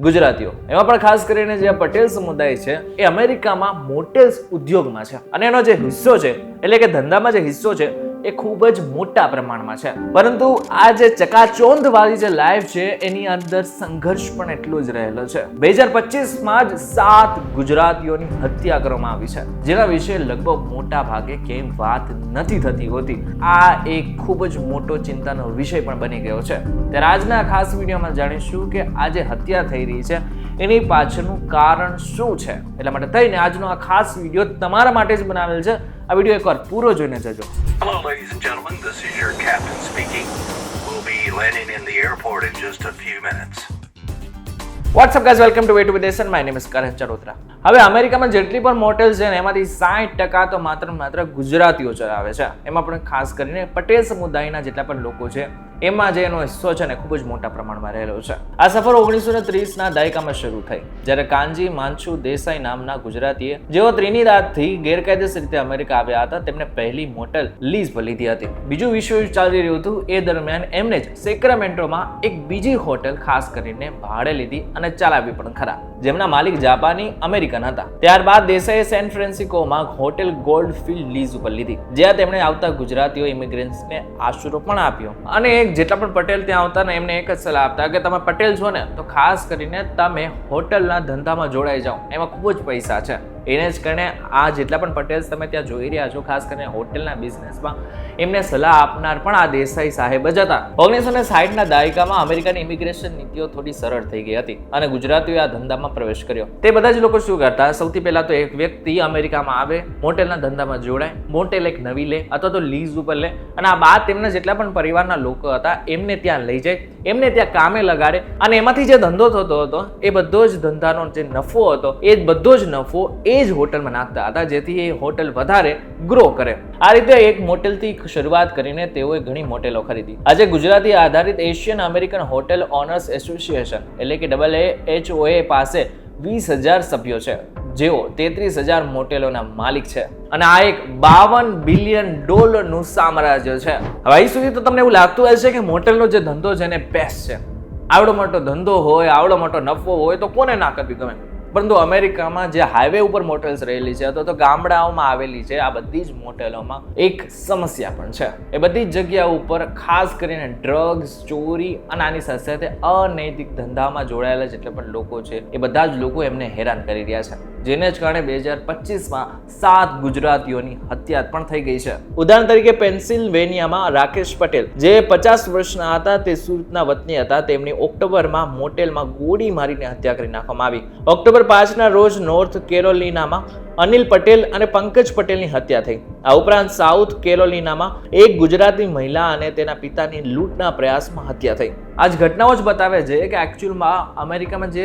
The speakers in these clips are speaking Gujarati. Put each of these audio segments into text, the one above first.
ગુજરાતીઓ, એમાં પણ ખાસ કરીને જે પટેલ સમુદાય છે એ અમેરિકામાં મોટેલ્સ ઉદ્યોગમાં છે અને એનો જે હિસ્સો છે એટલે કે ધંધામાં જે હિસ્સો છે એ ખૂબ જ મોટા પ્રમાણમાં છે. પરંતુ આ જે ચકાચોંધ વાળી જે લાઈફ છે એની અંદર સંઘર્ષ પણ એટલો જ રહેલો છે. 2025માં જ 7 ગુજરાતીઓની હત્યા કરવામાં આવી છે, જેના વિશે લગભગ મોટા ભાગે ક્યાંય વાત નથી થતી હોતી. આ એક ખૂબ જ મોટો ચિંતાનો વિષય પણ બની ગયો છે. ત્યારે આજના ખાસ વિડીયોમાં જાણીશું કે આ જે હત્યા થઈ રહી છે એની પાછળનું કારણ શું છે. એટલા માટે થઈને આજનો આ ખાસ વિડીયો તમારા માટે જ બનાવેલ છે. આ વિડીયો એકવાર પૂરો જોઈને જજો. Hello, ladies and gentlemen. This is your captain speaking. We'll be landing in the airport in just a few minutes. What's up guys, welcome to Way to Videsh and my name is Karan Charotra. હવે અમેરિકામાં જેટલી પણ મોટેલ છે ને એમાંથી 60% તો માત્ર ગુજરાતીઓ ચલાવે છે. એમાં પણ ખાસ કરીને પટેલ સમુદાયના જેટલા પણ લોકો છે એમાં જે એનો હિસ્સો છે ને ખૂબ જ મોટા પ્રમાણમાં રહેલો છે. આ સફર 1930ના દાયકામાં શરૂ થઈ, જ્યારે કાનજી માંછુ દેસાઈ નામના ગુજરાતીએ જેઓ ત્રિનિદાદથી ગેરકાયદેસર રીતે અમેરિકા આવ્યા હતા તેમને પહેલી મોટેલ લીઝ પર લીધી હતી. બીજું વિશ્વયુદ્ધ ચાલી રહ્યું હતું એ દરમિયાન એમને જ સેક્રામેન્ટોમાં એક બીજી હોટેલ ખાસ કરીને ભાડે લીધી અને ચલાવી પણ ખરા, જેમના માલિક જાપાની અમેરિકન હતા. ત્યારબાદ દેસાઈએ સેન ફ્રાન્સિસ્કોમાં હોટેલ ગોલ્ડફિલ્ડ લીઝ ઉપર લીધી, જ્યાં તેમણે આવતા ગુજરાતીઓ ઇમિગ્રન્ટ્સને આશરો પણ આપ્યો. અને જેટલા પણ પટેલ ત્યાં આવતા ને એમને એક જ સલાહ આપતા કે તમે પટેલ છો ને તો ખાસ કરીને તમે હોટલના ધંધામાં જોડાઈ જાઓ, એમાં ખૂબ જ પૈસા છે. એને જ કારણે આ જેટલા પણ પટેલ્સ તમે ત્યાં જોઈ રહ્યા છો ખાસ કરીને હોટેલના બિઝનેસમાં એમને સલાહ આપનાર પણ આ દેસાઈ સાહેબ જ હતા. 1960ના દાયકામાં અમેરિકાની ઇમિગ્રેશન નીતિઓ થોડી સરળ થઈ ગઈ હતી અને ગુજરાતીઓએ આ ધંધામાં પ્રવેશ કર્યો. તે બધા જ લોકો શું કરતા, સૌથી પહેલા તો એક વ્યક્તિ અમેરિકામાં આવે, મોટેલના ધંધામાં જોડાય, મોટેલ એક નવી લે અથવા તો લીઝ ઉપર લે અને આ બાદ તેમના જેટલા પણ પરિવારના લોકો હતા એમને ત્યાં લઈ જાય, એમને ત્યાં કામે લગાડે અને એમાંથી જે ધંધો થતો હતો એ બધો જ ધંધાનો જે નફો હતો એ બધો જ નફો એ જ હોટલમાં નાખતા હતા, જેથી એ હોટલ વધારે ગ્રો કરે. આ રીતે એક મોટેલથી શરૂઆત કરીને તેઓએ ઘણી મોટેલો ખરીદી. આજે ગુજરાતી આધારિત Asian American hotel owners association એટલે કે AAHOA પાસે 20,000 સભ્યો છે, જેઓ 33,000 મોટેલોના માલિક છે અને આ એક $52 બિલિયન સામ્રાજ્ય છે. હવે અહીં સુધી તો તમને એવું લાગતું હશે કે મોટેલનો જે ધંધો છે ને બેસ્ટ છે. આવડો મોટો ધંધો હોય, આવડો મોટો નફો હોય તો કોને ના કરવી ગમે. પરંતુ અમેરિકામાં જે હાઈવે ઉપર મોટેલ્સ રહેલી છે અથવા તો ગામડાઓમાં આવેલી છે, આ બધી જ મોટેલોમાં એક સમસ્યા પણ છે. એ બધી જ જગ્યા ઉપર ખાસ કરીને ડ્રગ્સ, ચોરી અને આની સાથે સાથે અનૈતિક ધંધામાં જોડાયેલા જેટલા પણ લોકો છે એ બધા જ લોકો એમને હેરાન કરી રહ્યા છે, જેને જ કારણે 2025માં 7 ગુજરાતીઓની હત્યા પણ થઈ ગઈ છે. ઉદાહરણ તરીકે પેન્સિલ્વેનિયામાં રાકેશ પટેલ જે 50 વર્ષના હતા, તે સુરતના વતની હતા. તેમની ઓક્ટોબરમાં મોટેલમાં ગોળી મારીને હત્યા કરી નાખવામાં આવી. ઓક્ટોબર 5ના રોજ નોર્થ કેરોલિનામાં અનિલ પટેલ અને પંકજ પટેલની હત્યા થઈ. આ ઉપરાંત સાઉથ કેરોલિનામાં એક ગુજરાતી મહિલા અને તેના પિતાની લૂંટના પ્રયાસમાં હત્યા થઈ. આ જ ઘટનાઓ જ બતાવે છે કે એકચ્યુઅલમાં અમેરિકામાં જે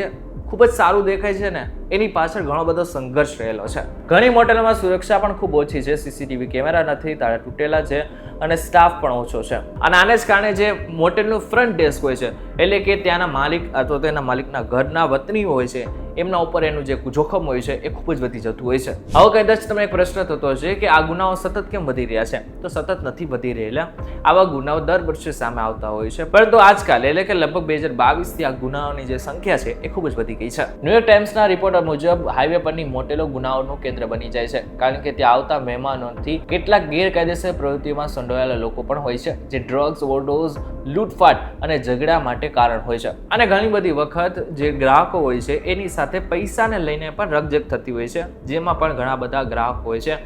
ખૂબ જ સારું દેખાય છે ને એની પાછળ ઘણો બધો સંઘર્ષ રહેલો છે. ઘણી મોટેલોમાં સુરક્ષા પણ ખૂબ ઓછી છે, સીસીટીવી કેમેરા નથી, તાળા તૂટેલા છે અને સ્ટાફ પણ ઓછો છે. અને આને જ કારણે જે મોટેલનું ફ્રન્ટ ડેસ્ક હોય છે એટલે કે ત્યાંના માલિક અથવા તેના માલિકના ઘરના વતની હોય છે એમના ઉપર એનું જે જોખમ હોય છે એ ખૂબ જ વધી જતું હોય છે. હવે કદાચ તમને એક પ્રશ્ન થતો હશે કે આ ગુનાઓ સતત કેમ વધી રહ્યા છે? તો સતત નથી વધી રહેલા, આવા ગુનાઓ દર વર્ષે સામે આવતા હોય છે, પરંતુ આજકાલ એટલે કે લગભગ 2022થી આ ગુનાઓની જે સંખ્યા છે એ ખૂબ જ વધી ગઈ છે. ન્યુયોર્ક ટાઈમ્સના રિપોર્ટ મુજબ હાઈવે પરની મોટેલો ગુનાઓનું કેન્દ્ર બની જાય છે, કારણ કે ત્યાં આવતા મહેમાનોથી કેટલાક ગેરકાયદેસર પ્રવૃત્તિઓમાં સંડોવાયેલા લોકો પણ હોય છે, જે ડ્રગ્સ, ઓવરડોઝ, લૂંટફાટ અને ઝઘડા માટે કારણ હોય છે. અને ઘણી બધી વખત જે ગ્રાહકો હોય છે એની સાથે પૈસાને લઈને પણ રકઝક થતી હોય છે, જેમાં પણ ઘણા બધા ગ્રાહકો હોય છે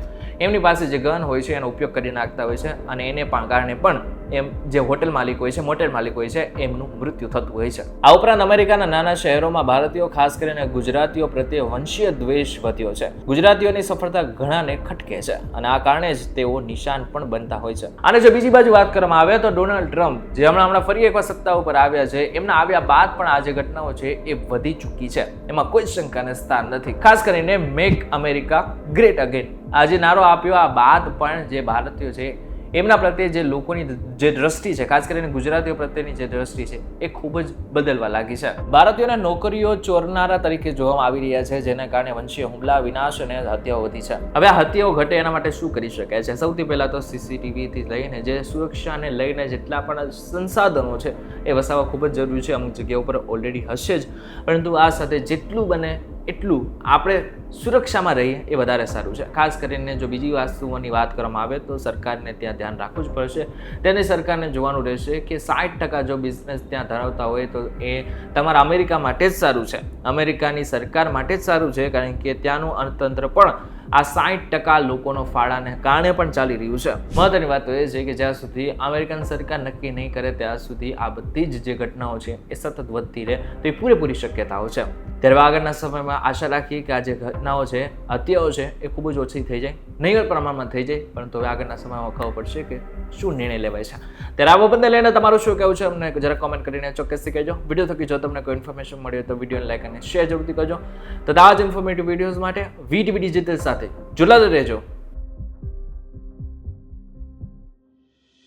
એમની પાસે જે ગન હોય છે એનો ઉપયોગ કરી નાખતા હોય છે અને એને પણ કારણે પણ એમ જે હોટેલ માલિક હોય છે, મોટેલ માલિક હોય છે એમનું મૃત્યુ થતું હોય છે. આ ઉપરાંત અમેરિકાના નાના શહેરોમાં ભારતીયો ખાસ કરીને ગુજરાતીઓ પ્રત્યે વંશીય દ્વેષ વધ્યો છે. ગુજરાતીઓની સફળતા ઘણાને ખટકે છે અને આ કારણે જ તેઓ નિશાન પણ બનતા હોય છે. અને જો બીજી બાજુ વાત કરવામાં આવે તો ડોનાલ્ડ ટ્રમ્પ જે હમણાં ફરી એકવાર સત્તા ઉપર આવ્યા છે, એમના આવ્યા બાદ પણ આ જે ઘટનાઓ છે એ વધી ચૂકી છે, એમાં કોઈ શંકાને સ્થાન નથી. ખાસ કરીને મેક અમેરિકા ગ્રેટ અગેન આ જે નારો આપ્યો આ બાદ પણ જે ભારતીયો છે એમના પ્રત્યે જે લોકોની જે દ્રષ્ટિ છે, ખાસ કરીને ગુજરાતીઓ પ્રત્યેની જે દ્રષ્ટિ છે એ ખૂબ જ બદલવા લાગી છે. ભારતીયોને નોકરીઓ ચોરનારા તરીકે જોવામાં આવી રહ્યા છે, જેના કારણે વંશીય હુમલા, વિનાશ અને હત્યાઓ વધી છે. હવે આ હત્યાઓ ઘટે એના માટે શું કરી શકાય છે? સૌથી પહેલા તો સીસીટીવીથી લઈને જે સુરક્ષાને લઈને જેટલા પણ સંસાધનો છે એ વસાવવા ખૂબ જ જરૂરી છે. અમુક જગ્યાઓ પર ઓલરેડી હશે જ, પરંતુ આ સાથે જેટલું બને એટલું આપણે સુરક્ષામાં રહીએ એ વધારે સારું છે. ખાસ કરીને જો બીજી વસ્તુઓની વાત કરવામાં આવે તો સરકારને ત્યાં ધ્યાન રાખવું જ પડશે. તેને સરકારને જોવાનું રહેશે કે 60% જો બિઝનેસ ત્યાં ધરાવતા હોય તો એ તમારા અમેરિકા માટે જ સારું છે, અમેરિકાની સરકાર માટે જ સારું છે, કારણ કે ત્યાંનું અર્થતંત્ર પણ આ 60% લોકોનો ફાળાને કારણે પણ ચાલી રહ્યું છે. મહત્વની વાત તો એ છે કે જ્યાં સુધી અમેરિકન સરકાર નક્કી નહીં કરે ત્યાં સુધી આ બધી જ જે ઘટનાઓ છે એ સતત વધતી રહે તો એ પૂરેપૂરી શક્યતાઓ છે. ત્યારે આગળના સમયમાં આશા રાખીએ કે આ જે ઘટનાઓ છે, હત્યાઓ છે એ ખૂબ જ ઓછી થઈ જાય, નહીંવત પ્રમાણમાં થઈ જાય, પરંતુ હવે આગળના સમયમાં ખબર પડશે કે શું નિર્ણય લેવાય છે. ત્યારે આ બાબતને લઈને તમારું શું કહેવું છે અમને જરા કોમેન્ટ કરીને ચોક્કસથી કહેજો. વિડીયો થકી જો તમને કોઈ ઇન્ફોર્મેશન મળ્યો તો વિડીયોને લાઈક અને શેર જરૂરથી કરજો. તો આ જ ઇન્ફોર્મેટિવ વિડીયોઝ માટે VTV ડિજિટલ સાથે જોડાયેલા રહેજો.